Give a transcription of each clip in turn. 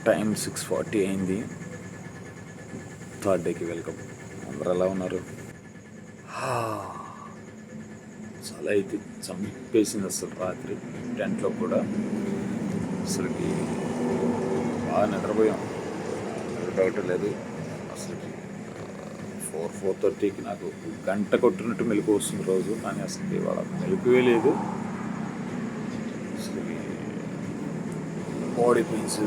Time 6:40 అయింది. Third డేకి welcome. అందరు ఎలా ఉన్నారు? చాలా అయితే చంపేసింది అసలు రాత్రి టెంట్లో కూడా. అసలుకి బాగా నిద్రపోయాం, డౌట్ లేదు. అసలుకి 4:30కి నాకు గంట కొట్టినట్టు మెలకు వస్తుంది రోజు, కానీ అసలు ఇవాళ మెలకువే లేదు. అసలుకి బాడీ పెయిన్స్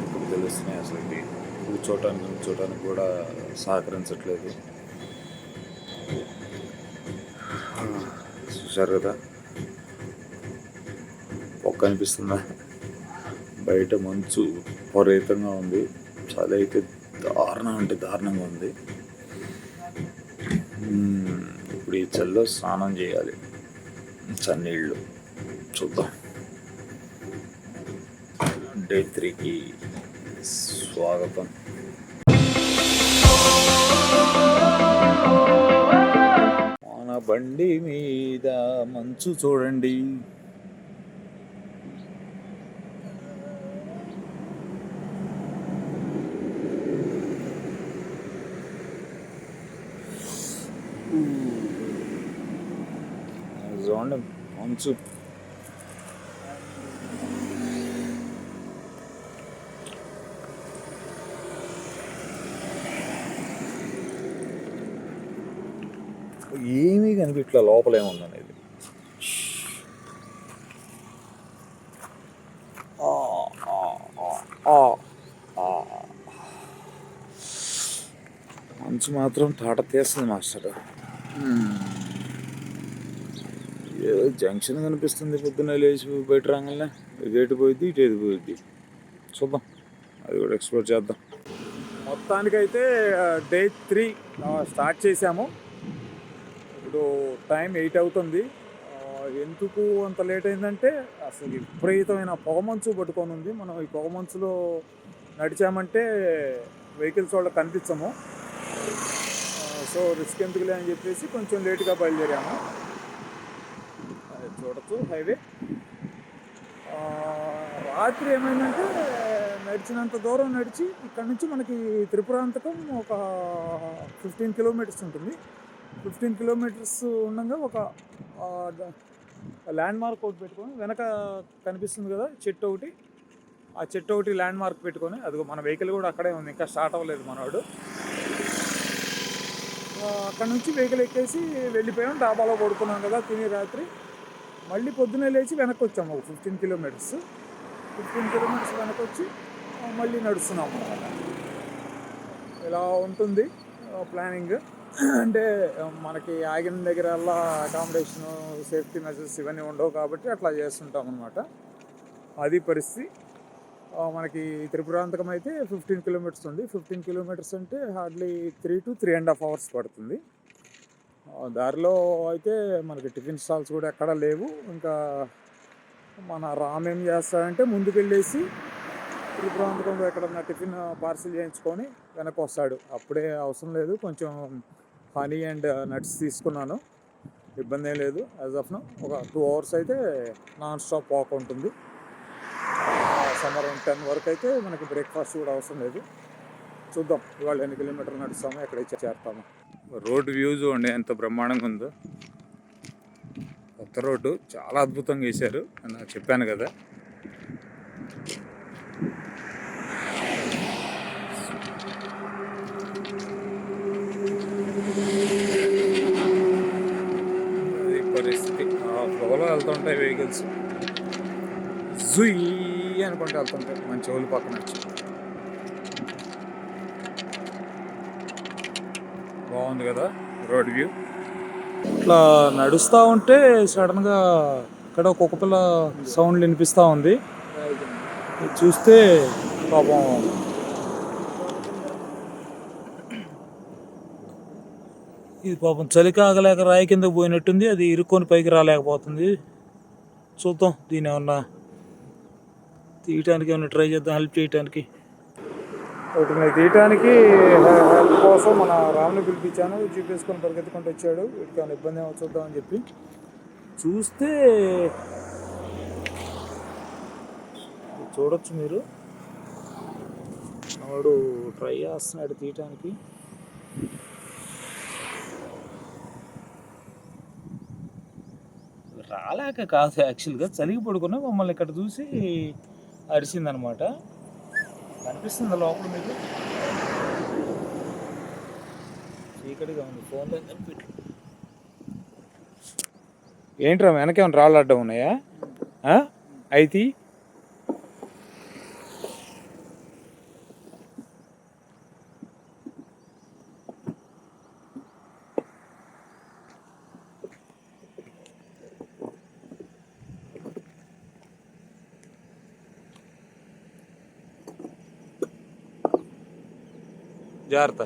ఇప్పుడు తెలుస్తున్నాయి. అసలుకి కూర్చోటానికి కూడా సహకరించట్లేదు. చూశారు కదా, పొక్క అనిపిస్తుందా? బయట మంచు విపరీతంగా ఉంది. చాలా అయితే దారుణంగా ఉంది. ఇప్పుడు ఈ చలిలో స్నానం చేయాలి, చన్నీళ్ళు. చూద్దాం. డే 3కి స్వాగతం. మన బండి మీద మంచు చూడండి. చూడండి మంచు. ఏమీ కనిపించట్లా లోపల ఏముందనేది. మంచు మాత్రం తాట తీస్తుంది మాస్టర్. ఏదో జంక్షన్ కనిపిస్తుంది పొద్దున్న లేచి బయట రాగానే. గేటు పోయిద్ది, ఇటు పోయిద్ది. చూద్దాం, అది కూడా ఎక్స్ప్లోర్ చేద్దాం. మొత్తానికైతే డే 3 స్టార్ట్ చేసాము. ఇప్పుడు టైం 8 అవుతుంది. ఎందుకు అంత లేట్ అయిందంటే అసలు విపరీతమైన పొగమంచు పట్టుకొని ఉంది. మనం ఈ పొగమంచులో నడిచామంటే వెహికల్స్ వాళ్ళకి కనిపించము. సో రిస్క్ ఎందుకులే అని చెప్పేసి కొంచెం లేట్గా బయలుదేరాము. చూడచ్చు హైవే. రాత్రి ఏమైందంటే నడిచినంత దూరం నడిచి ఇక్కడ నుంచి మనకి త్రిపురాంతకం ఒక 15 కిలోమీటర్స్ ఉంటుంది. 15 కిలోమీటర్స్ ఉండగా ఒక ల్యాండ్ మార్క్ ఒకటి పెట్టుకొని, వెనక కనిపిస్తుంది కదా చెట్టు ఒకటి, ఆ చెట్టు ఒకటి ల్యాండ్ మార్క్ పెట్టుకొని, అదిగో మన వెహికల్ కూడా అక్కడే ఉంది, ఇంకా స్టార్ట్ అవ్వలేదు మనవాడు. అక్కడ నుంచి వెహికల్ ఎక్కేసి వెళ్ళిపోయాం. డాబాలో పడుకున్నాం కదా తిని రాత్రి. మళ్ళీ పొద్దున్నే లేచి వెనక్కి వచ్చాము. 15 కిలోమీటర్స్ వెనక్కి వచ్చి మళ్ళీ నడుస్తున్నాము. ఇలా ఉంటుంది ప్లానింగ్. అంటే మనకి ఆగిన దగ్గర అకామిడేషను, సేఫ్టీ మెజర్స్ ఇవన్నీ ఉండవు కాబట్టి అట్లా చేస్తుంటాం అనమాట. అది పరిస్థితి. మనకి త్రిపురాంతకం అయితే 15 కిలోమీటర్స్ ఉంది. 15 కిలోమీటర్స్ అంటే హార్డ్లీ 3 to 3.5 hours పడుతుంది. దారిలో అయితే మనకి టిఫిన్ స్టాల్స్ కూడా ఎక్కడా లేవు. ఇంకా మన రామ్ ఏం చేస్తాడంటే ముందుకెళ్ళేసి త్రిపురాంతకంలో ఎక్కడన్నా టిఫిన్ పార్సిల్ చేయించుకొని వెనక్కి వస్తాడు. అప్పుడే అవసరం లేదు, కొంచెం హనీ అండ్ నట్స్ తీసుకున్నాను, ఇబ్బంది ఏం లేదు. యాజ్ ఆఫ్ నౌ ఒక 2 hours అయితే నాన్ స్టాప్ వాక్ ఉంటుంది. సమ్మర్ 10 వరకు అయితే మనకి బ్రేక్ఫాస్ట్ కూడా అవసరం లేదు. చూద్దాం ఇవాళ ఎన్ని కిలోమీటర్లు నడుస్తామో, ఎక్కడైతే చేరుతామో. రోడ్డు వ్యూ చూడండి ఎంత బ్రహ్మాండంగా ఉందో. కొత్త రోడ్డు చాలా అద్భుతంగా వేశారు అని చెప్పాను కదా. అది పరిస్థితి. ఫ్లోలో వెళ్తుంటాయి వెహికల్స్, జుయ్ అనుకుంటే వెళ్తుంటాయి మన చెవులు పక్కన వచ్చి. బాగుంది కదా రోడ్ వ్యూ. ఇట్లా నడుస్తూ ఉంటే సడన్గా ఇక్కడ కుక్క పిల్ల సౌండ్లు వినిపిస్తూ ఉంది. చూస్తే పాపం ఇది చలికి ఆగలేక రాయి కిందకు పోయినట్టుంది. అది ఇరుక్కొని పైకి రాలేకపోతుంది. చూద్దాం దీని ఏమన్నా తీయటానికి ఏమన్నా ట్రై చేద్దాం, హెల్ప్ చేయటానికి. వీటిని తీయటానికి హెల్ప్ కోసం మన రామ్ని పిలిపించాను. జీప్ వేసుకొని పరిగెత్తుకుంటూ వచ్చాడు. వీటికి ఏమైనా ఇబ్బంది ఏమో చూద్దామని చెప్పి చూస్తే చూడొచ్చు మీరు. వాడు ట్రై చేస్తున్నాడు తీయటానికి. రాలేక కాదు, యాక్చువల్గా చలికి పడుకున్నా మమ్మల్ని ఇక్కడ చూసి అరిసిందనమాట. కనిపిస్తుంది లోపల మీకు, చీకటిగా ఉంది, ఫోన్లో కనిపించ. ఏంట్రా వెనకేమైనా రాళ్ళు అడ్డం ఉన్నాయా? అయితే జాగ్రత్త.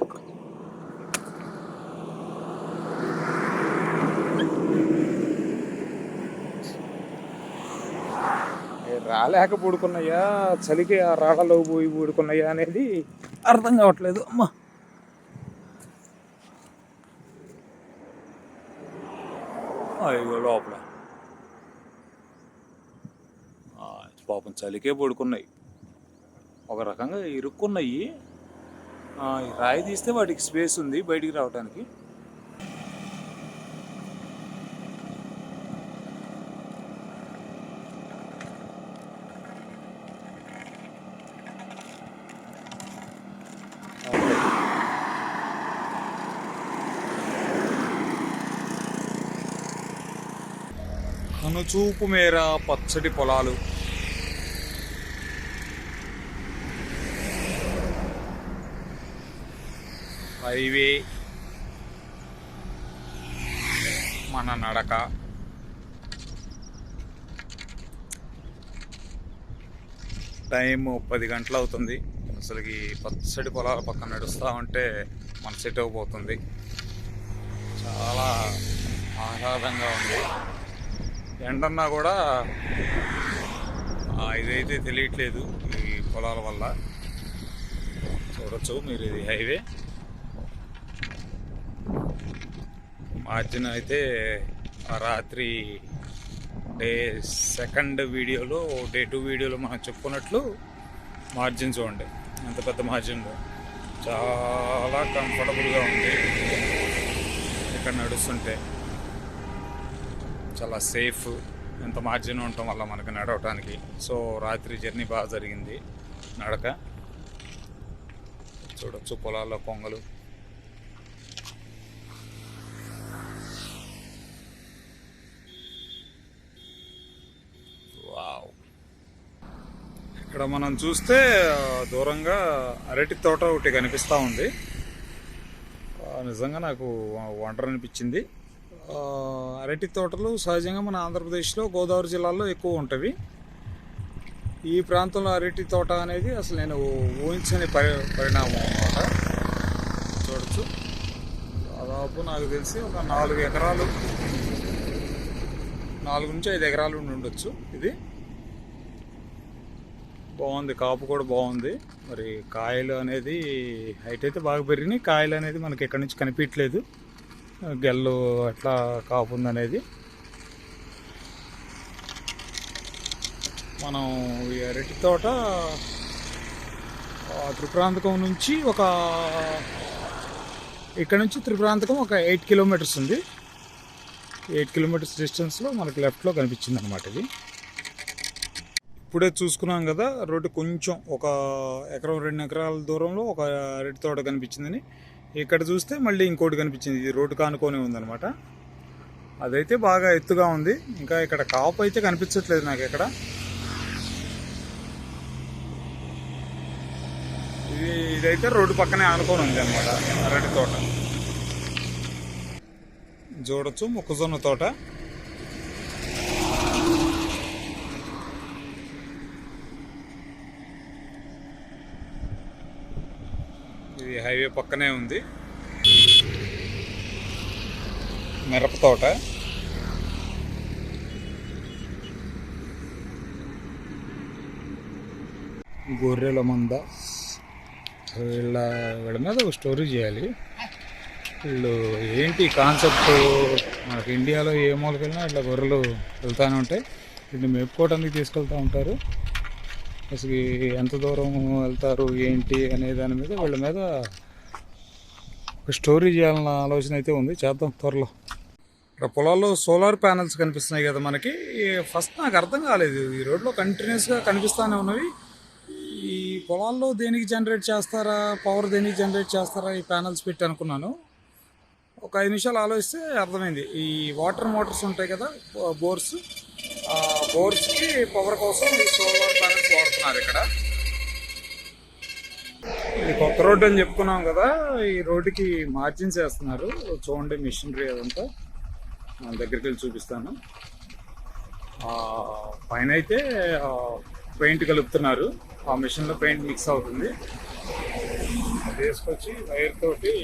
రాలేక పడుకున్నాయా, చలికి ఆ రాళ్ళలో పోయి పడుకున్నాయా అనేది అర్థం కావట్లేదు. అమ్మా అయ్యో లోపల పాపం చలికే పడుకున్నాయి, ఒక రకంగా ఇరుక్కున్నాయి. రాయి తీస్తే వాటికి స్పేస్ ఉంది బయటికి రావడానికి. కనుచూపు మేర పచ్చటి పొలాలు, హైవే, మన నడక, టైం 10 గంటలు అవుతుంది. అసలుకి పచ్చడి పొలాల పక్కన నడుస్తూ ఉంటే మన సెట్ అయిపోతుంది. చాలా ఆహ్లాదంగా ఉంది. ఎండన్నా కూడా ఇదైతే తెలియట్లేదు ఈ పొలాల వల్ల. చూడొచ్చు మీరు, ఇది హైవే. మార్జిన్ అయితే రాత్రి సెకండ్ వీడియోలో, డే 2 వీడియోలో మనం చెప్పుకున్నట్లు మార్జిన్ చూడండి ఎంత పెద్ద మార్జిన్లో. చాలా కంఫర్టబుల్గా ఉంది ఇక్కడ నడుస్తుంటే, చాలా సేఫ్. ఎంత మార్జిన్ ఉండటం వల్ల మనకు నడవటానికి. సో రాత్రి జర్నీ బాగా జరిగింది నడక. చూడొచ్చు పొలాల్లో పొంగలు. వావ్. ఇక్కడ మనం చూస్తే దూరంగా అరటి తోట ఒకటి కనిపిస్తూ ఉంది. నిజంగా నాకు వండర్ అనిపించింది. అరటి తోటలు సహజంగా మన ఆంధ్రప్రదేశ్లో గోదావరి జిల్లాలో ఎక్కువ ఉంటవి. ఈ ప్రాంతంలో అరటి తోట అనేది అసలు నేను ఊహించని పరిణామం అన్నమాట. చూడొచ్చు, దాదాపు నాకు తెలిసి ఒక 4 ఎకరాలు, 4 నుంచి 5 ఎకరాలు ఉండి ఉండొచ్చు. ఇది బాగుంది, కాపు కూడా బాగుంది. మరి కాయలు అనేది హైట్ అయితే బాగా పెరిగినాయి. కాయలు అనేది మనకి ఎక్కడి నుంచి కనిపించట్లేదు, గెల్లు ఎట్లా కాపు ఉందనేది. మనం ఈ అరటి తోట త్రిపురాంతకం నుంచి ఇక్కడ నుంచి త్రిపురాంతకం ఒక 8 కిలోమీటర్స్ ఉంది. 8 కిలోమీటర్స్ డిస్టెన్స్లో మనకి లెఫ్ట్లో కనిపించింది అనమాట. ఇది ఇప్పుడే చూసుకున్నాం కదా, రోడ్డు కొంచెం ఒక 1-2 ఎకరాల దూరంలో ఒక అరటి తోట కనిపించిందని. ఇక్కడ చూస్తే మళ్ళీ ఇంకోటి కనిపించింది. ఇది రోడ్డు కానుకొని ఉందన్నమాట. అదైతే బాగా ఎత్తుగా ఉంది. ఇంకా ఇక్కడ కాపు అయితే కనిపించట్లేదు నాకు ఎక్కడ. ఇదైతే రోడ్డు పక్కనే ఆనుకొని ఉంది అనమాట అరటి తోట. చూడొచ్చు మొక్కజొన్న తోట. ఇది హైవే పక్కనే ఉంది. మిరప తోట, గొర్రెల మంద. వీళ్ళ మీద ఒక స్టోరీ చేయాలి. వీళ్ళు ఏంటి కాన్సెప్ట్, మనకి ఇండియాలో ఏ మూలకి వెళ్ళినా ఇట్లా గొర్రెలు వెళ్తూనే ఉంటాయి. వీటిని మేపుకోవడానికి తీసుకెళ్తూ ఉంటారు. అసలు ఎంత దూరం వెళ్తారు ఏంటి అనే దాని మీద వీళ్ళ మీద ఒక స్టోరీ చేయాలన్న ఆలోచన అయితే ఉంది. చేద్దాం త్వరలో. ఇక్కడ పొలాల్లో సోలార్ ప్యానెల్స్ కనిపిస్తున్నాయి కదా మనకి. ఫస్ట్ నాకు అర్థం కాలేదు, ఈ రోడ్లో కంటిన్యూస్గా కనిపిస్తూనే ఉన్నవి. ఈ పొలాల్లో దేనికి జనరేట్ చేస్తారా, పవర్ దేనికి జనరేట్ చేస్తారా ఈ ప్యానెల్స్ పెట్టి అనుకున్నాను. ఒక 5 నిమిషాలు ఆలోచిస్తే అర్థమైంది. ఈ వాటర్ మోటార్స్ ఉంటాయి కదా, బోర్స్, ఆ బోర్స్కి పవర్ కోసం ఈ సోలార్ ప్యానెల్స్ వాడుతున్నారు ఇక్కడ. ఇది కొత్త రోడ్డు అని చెప్పుకున్నాం కదా, ఈ రోడ్డుకి మార్జిన్స్ వేస్తున్నారు. చూడండి మిషనరీ అదంతా, మన దగ్గరికి వెళ్ళి చూపిస్తాను. పైన అయితే పెయింట్ కలుపుతున్నారు, ఆ మిషన్లో పెయింట్ మిక్స్ అవుతుంది. అది వేసుకొచ్చి వైర్ తోటి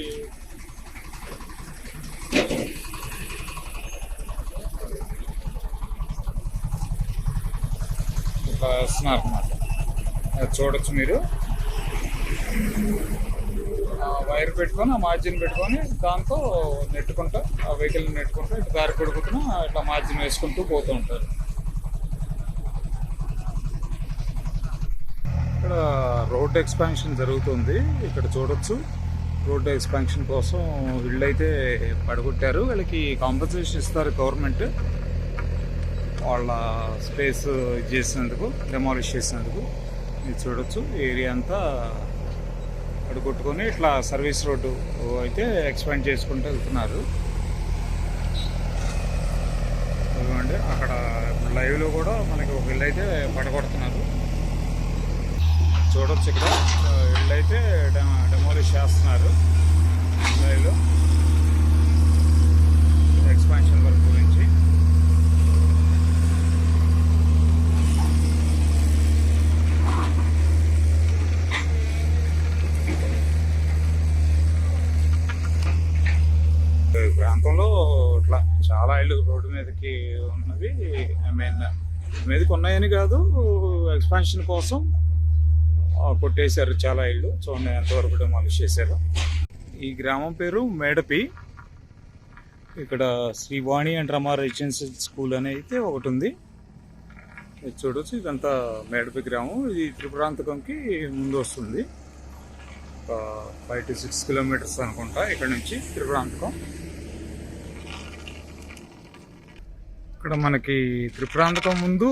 ఇట్లా వేస్తున్నారు అన్నమాట. అది చూడొచ్చు మీరు. వైర్ పెట్టుకొని ఆ మార్జిన్ పెట్టుకొని దాంతో నెట్టుకుంటా, ఆ వెహికల్ని నెట్టుకుంటా ఇట్లా దారి కొడుకుతున్నా ఇట్లా మార్జిన్ వేసుకుంటూ పోతూ ఉంటారు. ఇక్కడ రోడ్ ఎక్స్పాన్షన్ జరుగుతుంది. ఇక్కడ చూడొచ్చు, రోడ్ ఎక్స్పాన్షన్ కోసం ఇళ్ళు అయితే పడగొట్టారు. వీళ్ళకి కాంపన్సేషన్ ఇస్తారు గవర్నమెంట్, వాళ్ళ స్పేస్ చేసినందుకు, డెమాలిష్ చేసినందుకు. ఇది చూడొచ్చు, ఏరియా అంతా అడుగొట్టుకొని ఇట్లా సర్వీస్ రోడ్డు అయితే ఎక్స్పాండ్ చేసుకుంటూ వెళ్తున్నారు. ఎందుకంటే అక్కడ లైవ్లో కూడా మనకి ఒక ఇల్లు అయితే పడగొడుతున్నారు. చూడొచ్చు, ఇక్కడ ఇల్లు అయితే డెమాలిష్ చేస్తున్నారు లైవ్లో. ఎక్స్పాన్షన్ వర్క్ గురించి ప్రాంతంలో ఇట్లా చాలా ఇళ్ళు రోడ్డు మీదకి ఉన్నవి. ఐ మీన్ మీదకి ఉన్నాయని కాదు, ఎక్స్పాన్షన్ కోసం కొట్టేశారు చాలా ఇళ్ళు. చూడండి ఎంతవరకు డెమాలిష్ చేశారు. ఈ గ్రామం పేరు మేడపి. ఇక్కడ Srivani and Rama residential school అని అయితే ఒకటి ఉంది. ఇది చూడవచ్చు, ఇదంతా మేడపి గ్రామం. ఇది త్రిపురాంతకంకి ముందు వస్తుంది. 5 to 6 కిలోమీటర్స్ అనుకుంటా ఇక్కడ నుంచి త్రిపురాంతకం. ఇక్కడ మనకి త్రిపురాంతకం ముందు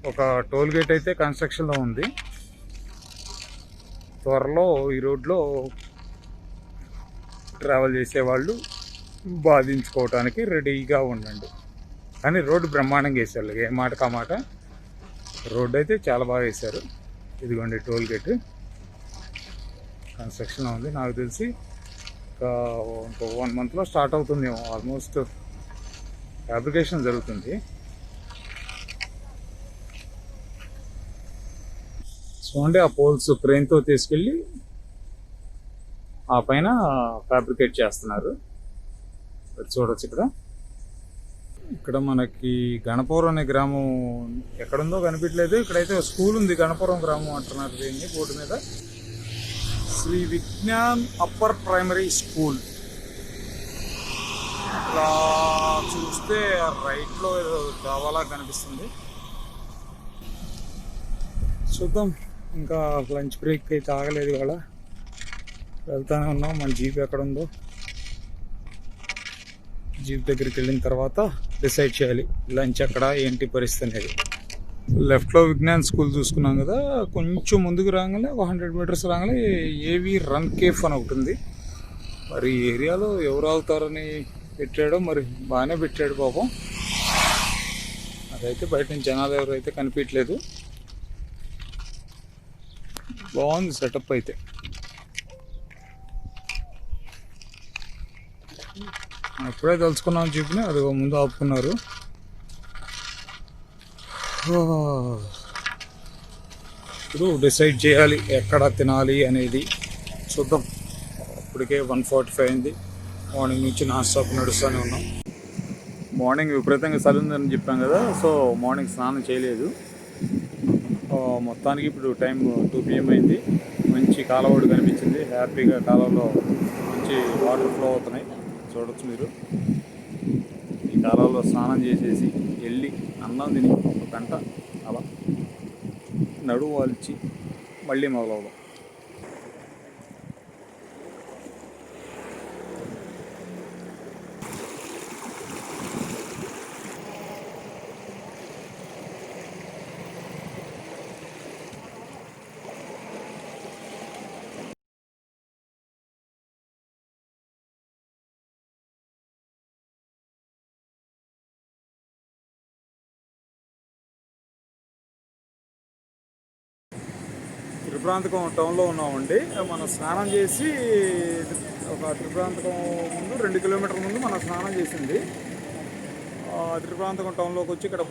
ఒక టోల్ గేట్ అయితే కన్స్ట్రక్షన్లో ఉంది. త్వరలో ఈ రోడ్లో ట్రావెల్ చేసేవాళ్ళు బాధించుకోవటానికి రెడీగా ఉండండి. కానీ రోడ్డు బ్రహ్మాండంగా వేశారు, ఏ మాట కా మాట. రోడ్డు అయితే చాలా బాగా వేశారు. ఇదిగోండి టోల్ గేట్ కన్స్ట్రక్షన్లో ఉంది. నాకు తెలిసి ఇంకో 1 monthలో స్టార్ట్ అవుతుంది. ఆల్మోస్ట్ ఫ్యాబ్రికేషన్ జరుగుతుంది. చూడండి, ఆ పోల్స్ క్రెయిన్తో తీసుకెళ్ళి ఆ పైన ఫ్యాబ్రికేట్ చేస్తున్నారు. చూడొచ్చు ఇక్కడ. ఇక్కడ మనకి గణపురం అనే గ్రామం ఎక్కడుందో కనిపించలేదు. ఇక్కడైతే స్కూల్ ఉంది, గణపురం గ్రామం అంటున్నారు దీన్ని బోర్డు మీద. Sri Vignan upper primary school. ఇలా చూస్తే రైట్లో ఏదో దావాలా కనిపిస్తుంది. చూద్దాం, ఇంకా లంచ్ బ్రేక్ అయితే ఆగలేదు. ఇవాళ వెళ్తానే ఉన్నాం. మన జీప్ ఎక్కడ ఉందో, జీప్ దగ్గరికి వెళ్ళిన తర్వాత డిసైడ్ చేయాలి లంచ్ ఎక్కడ ఏంటి పరిస్థితి అనేది. లెఫ్ట్లో విజ్ఞాన్ స్కూల్ చూసుకున్నాం కదా, కొంచెం ముందుకు రాగానే 100 meters రాగానే ఏవి రన్ కేఫ్ అని ఒకటి ఉంది. మరి ఈ ఏరియాలో ఎవరు అవుతారని పెట్టాడో, మరి బాగానే పెట్టాడు పాపం. అదైతే బయట నుంచి జనాలు ఎవరైతే కనిపించలేదు. బాగుంది సెటప్ అయితే. అప్పుడే తెలుసుకున్నాం జీప్ని, అది ముందు ఆపుకున్నారు. ఇప్పుడు డిసైడ్ చేయాలి ఎక్కడ తినాలి అనేది. చూద్దాం. ఇప్పటికే 1:45 అయింది. మార్నింగ్ నుంచి నాన్ స్టాప్ నడుస్తూనే ఉన్నాం. మార్నింగ్ విపరీతంగా చలి ఉందని చెప్పాం కదా, సో మార్నింగ్ స్నానం చేయలేదు. మొత్తానికి ఇప్పుడు టైం 2 PM అయింది. మంచి కాలువడు కనిపించింది. హ్యాపీగా కాలువలో మంచి వాటర్ ఫ్లో అవుతున్నాయి. చూడొచ్చు మీరు. ఈ కాలువలో స్నానం చేసేసి వెళ్ళి అన్నం తిని 1 గంట అలా నడుము వాల్చి మళ్ళీ మొదలవుదాం. త్రిపురాంతకం టౌన్లో ఉన్నామండి. మనం స్నానం చేసి ఒక త్రిపురాంతకం ముందు 2 కిలోమీటర్ల ముందు మనం స్నానం చేసింది. త్రిపురాంతకం టౌన్లోకి వచ్చి ఇక్కడ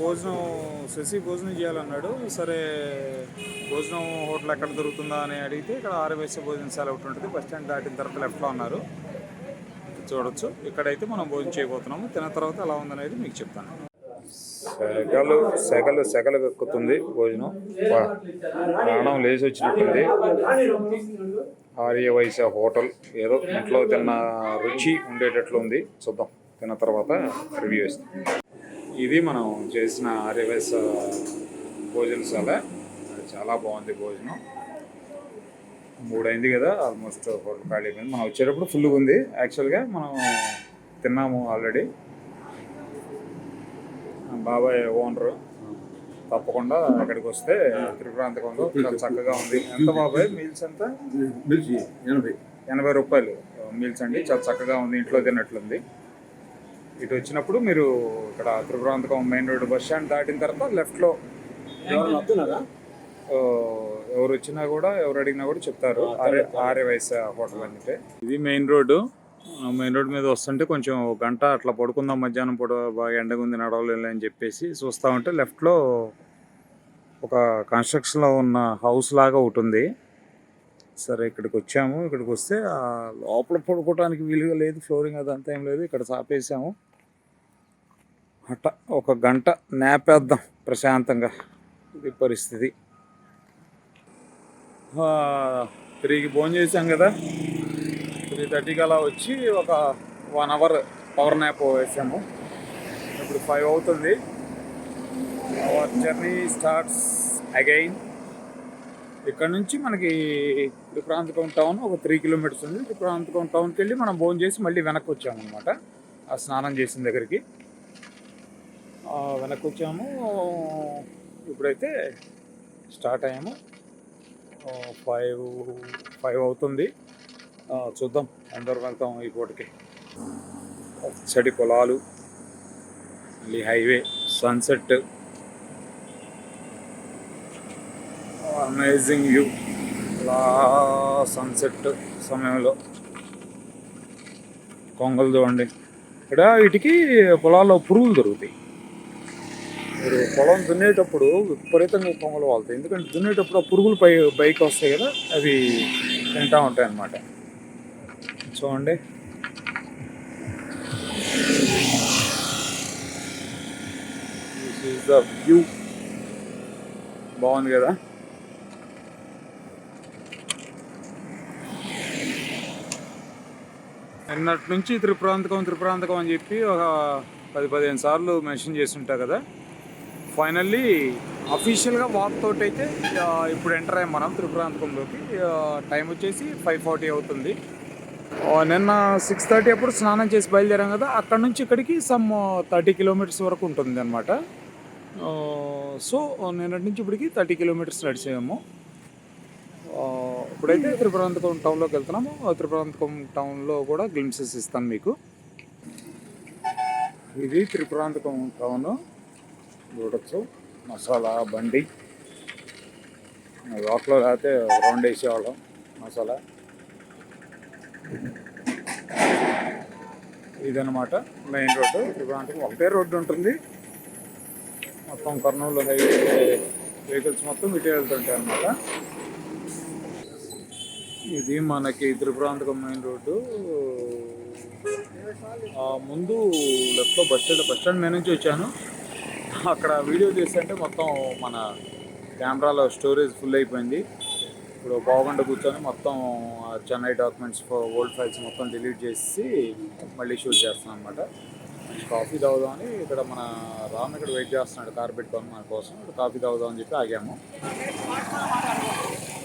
శశి భోజనం చేయాలన్నాడు. సరే భోజనం హోటల్ ఎక్కడ దొరుకుతుందా అని అడిగితే ఇక్కడ ఆర్యవైశ్య భోజనశాల ఒకటి ఉంటుంది, బస్ స్టాండ్ దాటిన తర్వాత లెఫ్ట్లో అన్నారు. చూడొచ్చు. ఇక్కడైతే మనం భోజనం చేయబోతున్నాము. తిన్న తర్వాత ఎలా ఉందనేది మీకు చెప్తాను. సెగలు ఎక్కుతుంది భోజనం. ప్రాణం లేచి వచ్చినట్టుంది. ఆర్యవైశ్య హోటల్ ఏదో ఇంట్లో తిన్న రుచి ఉండేటట్లు ఉంది. చూద్దాం, తిన్న తర్వాత రివ్యూ ఇస్తాం. ఇది మనం చేసిన ఆర్యవైశ్య భోజనశాల. చాలా బాగుంది భోజనం. 3 అయింది కదా, ఆల్మోస్ట్ హోటల్ ఖాళీ అయిపోయింది. మనం వచ్చేటప్పుడు ఫుల్గా ఉంది. యాక్చువల్గా మనం తిన్నాము ఆల్రెడీ. బాబాయ్ ఓనరు తప్పకుండా అక్కడికి వస్తే త్రిపురాంతకంలో చాలా చక్కగా ఉంది. ఎంత బాబాయ్ మీల్స్ ఎంత? 80 రూపాయలు మీల్స్ అండి. చాలా చక్కగా ఉంది, ఇంట్లో తిన్నట్లుంది. ఇటు వచ్చినప్పుడు మీరు ఇక్కడ Tripurantakam main road bus stand దాటిన తర్వాత లెఫ్ట్లో ఎవరు వచ్చినా కూడా ఎవరు అడిగినా కూడా చెప్తారు ఆర్యవైశ్య హోటల్ అంటే. ఇది మెయిన్ రోడ్డు మీద వస్తుంటే కొంచెం గంట అట్లా పడుకుందాం, మధ్యాహ్నం పూట బాగా ఎండగుంది నడవలేదు అని చెప్పేసి చూస్తూ ఉంటే లెఫ్ట్లో ఒక కన్స్ట్రక్షన్లో ఉన్న హౌస్ లాగా ఒకటి ఉంది. సరే ఇక్కడికి వచ్చాము. ఇక్కడికి వస్తే లోపల పడుకోవడానికి వీలుగా లేదు, ఫ్లోరింగ్ అదంతా ఏం లేదు. ఇక్కడ చాపేసాము. అట్ట ఒక గంట నాపేద్దాం ప్రశాంతంగా. ఇది పరిస్థితి. 3కి భోజనం చేసాం కదా, 3:30కి అలా వచ్చి ఒక 1 అవర్ పవర్ న్యాప్ వేసాము. ఇప్పుడు 5 అవుతుంది. Our journey starts again. ఇక్కడ నుంచి మనకి త్రిపురాంతకం టౌన్ ఒక 3 కిలోమీటర్స్ ఉంది. త్రిపురాంతకం టౌన్కి వెళ్ళి మనం భోజనం చేసి మళ్ళీ వెనక్కి వచ్చామన్నమాట. ఆ స్నానం చేసిన దగ్గరికి వెనక్కి వచ్చాము. ఇప్పుడైతే స్టార్ట్ అయ్యాము. 5 అవుతుంది. చూద్దాం ఎంతవరకు వెళ్తాం ఈ పూటకి. పచ్చడి పొలాలు, మళ్ళీ హైవే, సన్సెట్, అమేజింగ్ వ్యూ. అలా సన్సెట్ సమయంలో కొంగలు చూడండి. ఇక్కడ వీటికి పొలాల్లో పురుగులు దొరుకుతాయి. మీరు పొలం దున్నేటప్పుడు విపరీతంగా కొంగలు వాళ్తాయి. ఎందుకంటే దున్నేటప్పుడు ఆ పురుగులు బైక్ వస్తాయి కదా, అవి తింటూ ఉంటాయి అన్నమాట. చూడండి. This is the view. బాగుంది కదా. నిన్నటి నుంచి త్రిపురాంతకం అని చెప్పి ఒక 10-15 సార్లు మెన్షన్ చేసి ఉంటా కదా. ఫైనల్లీ అఫీషియల్గా వాక్ తోటి అయితే ఇప్పుడు ఎంటర్ అయ్యాం మనం త్రిపురాంతకంలోకి. టైం వచ్చేసి 5:40 అవుతుంది. నిన్న 6:30 అప్పుడు స్నానం చేసి బయలుదేరాం కదా, అక్కడ నుంచి ఇక్కడికి సమ్ 30 కిలోమీటర్స్ వరకు ఉంటుంది అనమాట. సో నిన్నటి నుంచి ఇప్పటికి 30 కిలోమీటర్స్ నడిచాము. ఇప్పుడైతే త్రిపురాంతకం టౌన్లోకి వెళ్తున్నాము. త్రిపురాంతకం టౌన్లో కూడా గ్లింప్సెస్ ఇస్తాను మీకు. ఇది త్రిపురాంతకం టౌన్ చూడొచ్చు. మసాలా బండి వాక్లో లేకపోతే రౌండ్ వేసేవాళ్ళం మసాలా. ఇదనమాట మెయిన్ రోడ్డు. త్రిపురాంతకం ఒకటే రోడ్డు ఉంటుంది. మొత్తం కర్నూలు హైవే వెహికల్స్ మొత్తం ఇటే వెళ్తుంటాయి అన్నమాట. ఇది మనకి త్రిపురాంతకం మెయిన్ రోడ్డు. ముందు లెఫ్ట్లో బస్ స్టాండ్ మీద నుంచి వచ్చాను. అక్కడ వీడియో తీస్తుంటే మొత్తం మన కెమెరాలో స్టోరేజ్ ఫుల్ అయిపోయింది. ఇప్పుడు బాగుండ కూర్చొని మొత్తం చెన్నై డాక్యుమెంట్స్ ఓల్డ్ ఫైల్స్ మొత్తం డిలీట్ చేసి మళ్ళీ షూట్ చేస్తాను అనమాట. కాఫీ తాగుదామని ఇక్కడ మన రామ్ ఇక్కడ వెయిట్ చేస్తున్నాడు కార్ పెట్టుకొని మన కోసం. ఇక్కడ కాఫీ తాగుదామని చెప్పి ఆగాము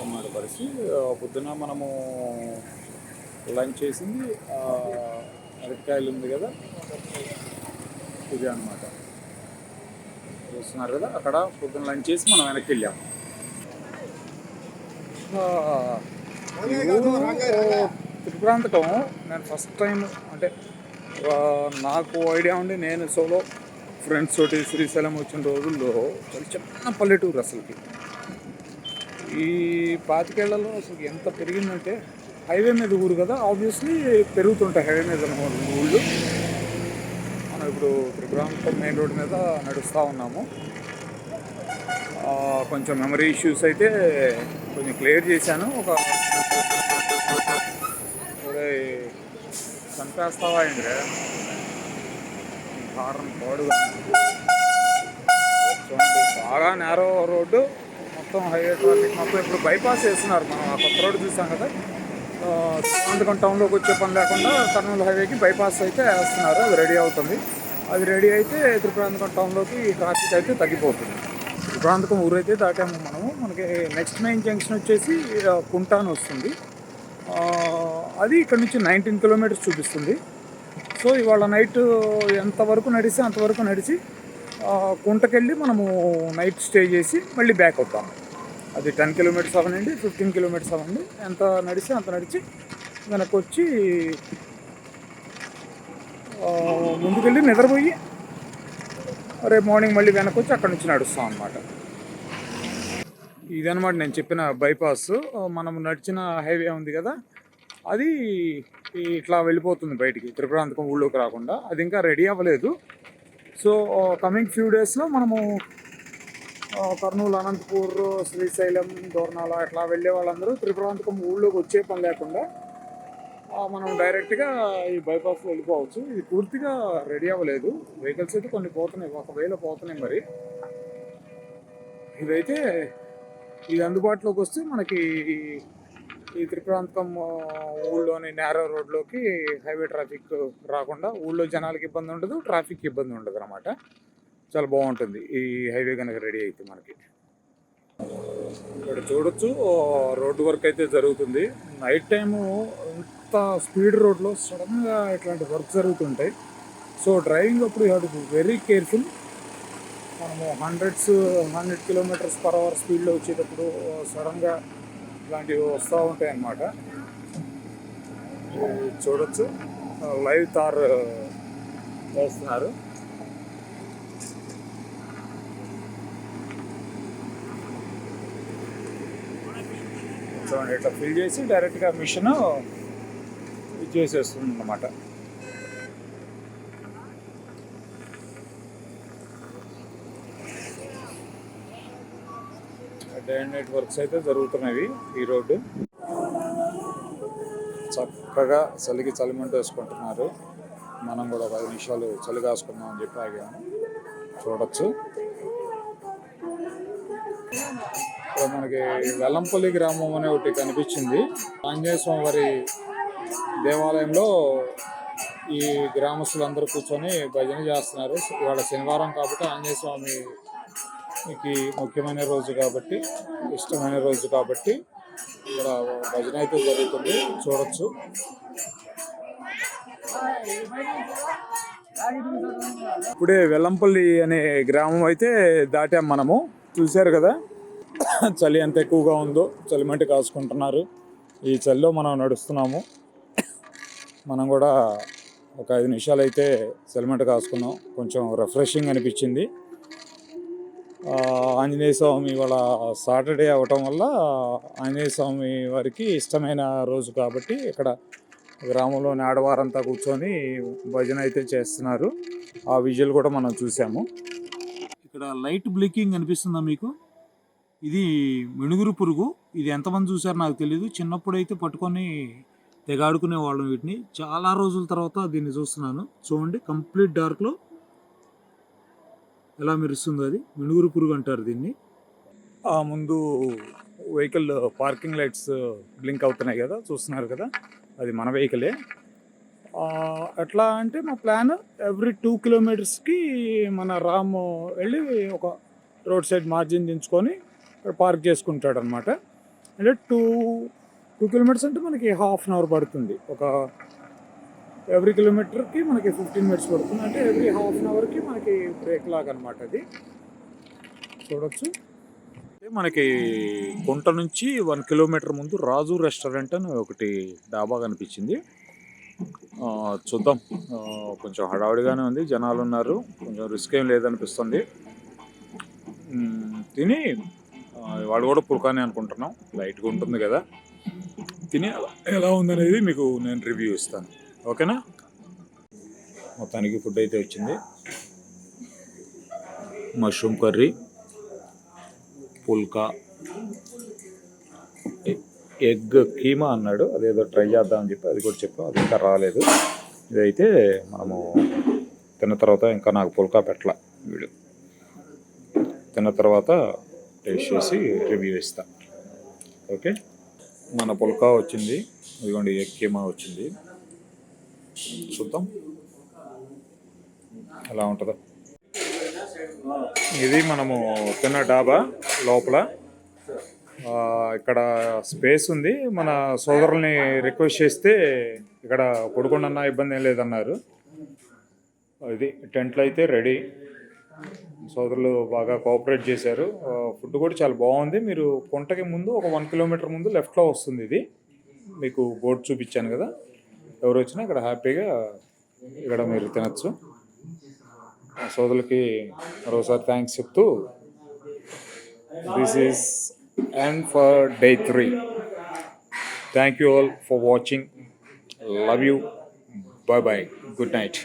అన్నమాట పరిస్థితి. పొద్దున మనము లంచ్ చేసింది అరటికాయలు ఉంది కదా, ఇది అనమాట చూస్తున్నారు కదా. అక్కడ పొద్దున లంచ్ చేసి మనం వెనక్కి వెళ్ళాము. త్రిపురాంతకం నేను ఫస్ట్ టైం అంటే నాకు ఐడియా ఉండి నేను సోలో ఫ్రెండ్స్ తోటి శ్రీశైలం వచ్చిన రోజుల్లో చాలా చిన్న పల్లెటూరు అసలుకి. ఈ 25 ఏళ్లలో అసలు ఎంత పెరిగిందంటే, హైవే మీద ఊరు కదా, ఆబ్వియస్లీ పెరుగుతుంటాయి హైవే మీద ఊళ్ళు. మనం ఇప్పుడు త్రిపురాంతకం మెయిన్ రోడ్ మీద నడుస్తూ ఉన్నాము. కొంచెం మెమరీ ఇష్యూస్ అయితే కొంచెం క్లియర్ చేశాను. ఒక చంపేస్తావా ఇంద్రే హారన్ పాడుగా చూడండి. బాగా నేరో రోడ్డు, మొత్తం హైవే ట్రాఫిక్ మొత్తం. ఇప్పుడు బైపాస్ వేస్తున్నారు. మనం ఆ కొత్త రోడ్డు చూసాం కదా, త్రిపురాంతకం టౌన్లోకి వచ్చే పని లేకుండా కర్నూలు హైవేకి బైపాస్ అయితే వేస్తున్నారు. అది రెడీ అవుతుంది. అది రెడీ అయితే త్రిపురాంతకం టౌన్లోకి ట్రాఫిక్ అయితే తగ్గిపోతుంది. త్రిపురాంతకం ఊరు అయితే దాటాము మనము. మనకి నెక్స్ట్ మెయిన్ జంక్షన్ వచ్చేసి కుంట అని వస్తుంది. అది ఇక్కడ నుంచి 19 కిలోమీటర్స్ చూపిస్తుంది. సో ఇవాళ నైట్ ఎంతవరకు నడిస్తే అంతవరకు నడిచి కుంటకెళ్ళి మనము నైట్ స్టే చేసి మళ్ళీ బ్యాక్ అవుతాం. అది 10 కిలోమీటర్స్ అవ్వనండి, 15 కిలోమీటర్స్ అవ్వండి, ఎంత నడిస్తే అంత నడిచి వెనక్కి వచ్చి ముందుకెళ్ళి నిద్రపోయి రేపు మార్నింగ్ మళ్ళీ వెనక్కి వచ్చి అక్కడి నుంచి నడుస్తాం అన్నమాట. ఇదనమాట నేను చెప్పిన బైపాస్. మనం నడిచిన హైవే ఉంది కదా, అది ఇట్లా వెళ్ళిపోతుంది బయటికి, త్రిపురాంతకం ఊళ్ళోకి రాకుండా. అది ఇంకా రెడీ అవ్వలేదు. సో కమింగ్ ఫ్యూ డేస్లో మనము కర్నూలు, అనంతపూర్, శ్రీశైలం, దోర్నాల ఇట్లా వెళ్ళే వాళ్ళందరూ త్రిపురాంతకం ఊళ్ళోకి వచ్చే పని లేకుండా మనం డైరెక్ట్గా ఈ బైపాస్లో వెళ్ళిపోవచ్చు. ఇది పూర్తిగా రెడీ అవ్వలేదు. వెహికల్స్ అయితే కొన్ని పోతున్నాయి, ఒకవేళ పోతున్నాయి. మరి ఇదైతే ఇది అందుబాటులోకి వస్తే మనకి ఈ త్రిపురాంతకం ఊళ్ళోని నేరో రోడ్లోకి హైవే ట్రాఫిక్ రాకుండా ఊళ్ళో జనాలకి ఇబ్బంది ఉండదు, ట్రాఫిక్ ఇబ్బంది ఉండదు అన్నమాట. చాలా బాగుంటుంది ఈ హైవే కనుక రెడీ అయితే మనకి. ఇక్కడ చూడొచ్చు రోడ్డు వర్క్ అయితే జరుగుతుంది. నైట్ టైము ఇంత స్పీడ్ రోడ్లో సడన్గా ఇట్లాంటి వర్క్ జరుగుతుంటాయి. సో డ్రైవింగ్ అప్పుడు you have to be very careful. మనము 100 కిలోమీటర్స్ పర్ అవర్ స్పీడ్లో వచ్చేటప్పుడు సడన్గా ఇలాంటివి వస్తూ ఉంటాయి అన్నమాట. చూడొచ్చు లైవ్ తార్ వేస్తున్నారు. చూడండి, ఇట్లా ఫిల్ చేసి డైరెక్ట్గా మిషన్ ఇది చేసేస్తుంది అన్నమాట. డే అండ్ నైట్ వర్క్స్ అయితే జరుగుతున్నవి. ఈ రోడ్డు చక్కగా చలికి చలిమంట వేసుకుంటున్నారు. మనం కూడా 10 నిమిషాలు చలి కాసుకుందాం అని చెప్పి ఆగాము. చూడొచ్చు ఇక్కడ మనకి వెల్లంపల్లి గ్రామం అనే ఒకటి కనిపించింది. ఆంజనేయ స్వామి వారి దేవాలయంలో ఈ గ్రామస్తులందరూ కూర్చొని భజన చేస్తున్నారు. ఇవాళ శనివారం కాబట్టి ఆంజనేయ స్వామికి ముఖ్యమైన రోజు కాబట్టి, ఇష్టమైన రోజు కాబట్టి ఇక్కడ భజన అయితే జరుగుతుంది. చూడొచ్చు. ఇప్పుడే వెల్లంపల్లి అనే గ్రామం అయితే దాటాం మనము. చూశారు కదా చలి ఎంత ఎక్కువగా ఉందో, చలిమంట కాసుకుంటున్నారు. ఈ చలిలో మనం నడుస్తున్నాము. మనం కూడా ఒక 5 నిమిషాలు అయితే చలిమంట కాసుకున్నాం. కొంచెం రిఫ్రెషింగ్ అనిపించింది. ఆంజనేయ స్వామి ఇవాళ సాటర్డే అవటం వల్ల ఆంజనేయ స్వామి వారికి ఇష్టమైన రోజు కాబట్టి ఇక్కడ గ్రామంలోని ఆడవారంతా కూర్చొని భజన అయితే చేస్తున్నారు. ఆ విజువల్ కూడా మనం చూసాము. ఇక్కడ లైట్ బ్లింకింగ్ అనిపిస్తుందా మీకు? ఇది మినుగురు పురుగు. ఇది ఎంతమంది చూసారో నాకు తెలియదు. చిన్నప్పుడైతే పట్టుకొని తెగాడుకునే వాళ్ళం వీటిని. చాలా రోజుల తర్వాత దీన్ని చూస్తున్నాను. చూడండి, కంప్లీట్ డార్క్లో ఎలా మెరుస్తుందో. అది మినుగురు పురుగు అంటారు దీన్ని. ముందు వెహికల్ పార్కింగ్ లైట్స్ బ్లింక్ అవుతున్నాయి కదా, చూస్తున్నారు కదా, అది మన వెహికలే. ఎట్లా అంటే మా ప్లాన్ ఎవ్రీ 2 కిలోమీటర్స్కి మన రామ్ వెళ్ళి ఒక రోడ్ సైడ్ మార్జిన్ దించుకొని పార్క్ చేసుకుంటాడు అనమాట. అంటే 2 కిలోమీటర్స్ అంటే మనకి హాఫ్ అన్ అవర్ పడుతుంది. ఒక ఎవ్రీ కిలోమీటర్కి మనకి 15 మినిట్స్ పడుతుంది. అంటే ఎవ్రీ హాఫ్ అన్ అవర్కి మనకి బ్రేక్ లాగా అనమాట. అది చూడొచ్చు. మనకి కుంట నుంచి 1 కిలోమీటర్ ముందు రాజు రెస్టారెంట్ అని ఒకటి డాబా కనిపించింది. చూద్దాం. కొంచెం హడావుడిగానే ఉంది, జనాలు ఉన్నారు, కొంచెం రిస్క్ ఏం లేదనిపిస్తుంది. తిని వాడు కూడా పుల్కానే అనుకుంటున్నాం, లైట్గా ఉంటుంది కదా. తిని ఎలా ఉందనేది మీకు నేను రివ్యూ ఇస్తాను, ఓకేనా. మొత్తానికి ఫుడ్ అయితే వచ్చింది. మష్రూమ్ కర్రీ, పుల్కా, ఎగ్ కీమా అన్నాడు, అదేదో ట్రై చేద్దామని చెప్పి అది కూడా చెప్పాం, అది ఇంకా రాలేదు. ఇదైతే మనము తిన్న తర్వాత ఇంకా నాకు పుల్కా పెట్టల వీడు, తిన్న తర్వాత టేస్ట్ చేసి రివ్యూ ఇస్తా, ఓకే. మన పుల్కా వచ్చింది, ఇదిగోండి ఎగ్ కీమా వచ్చింది, చూద్దాం ఎలా ఉంటుందో. ఇది మనము తిన్న డాబా లోపల. ఇక్కడ స్పేస్ ఉంది. మన సోదరుల్ని రిక్వెస్ట్ చేస్తే ఇక్కడ పడుకోండన్నా ఇబ్బంది ఏం లేదన్నారు. ఇది టెంట్లు అయితే రెడీ. సోదరులు బాగా కోఆపరేట్ చేశారు. ఫుడ్ కూడా చాలా బాగుంది. మీరు కుంటకి ముందు ఒక 1 కిలోమీటర్ ముందు లెఫ్ట్లో వస్తుంది. ఇది మీకు బోర్డు చూపించాను కదా, ఎవరు వచ్చినా ఇక్కడ హ్యాపీగా ఇక్కడ మీరు తినచ్చు. సోదరులకి మరోసారి థ్యాంక్స్ చెప్తూ, this is end for day 3. Thank you all for watching. Love you. Bye bye. Good night.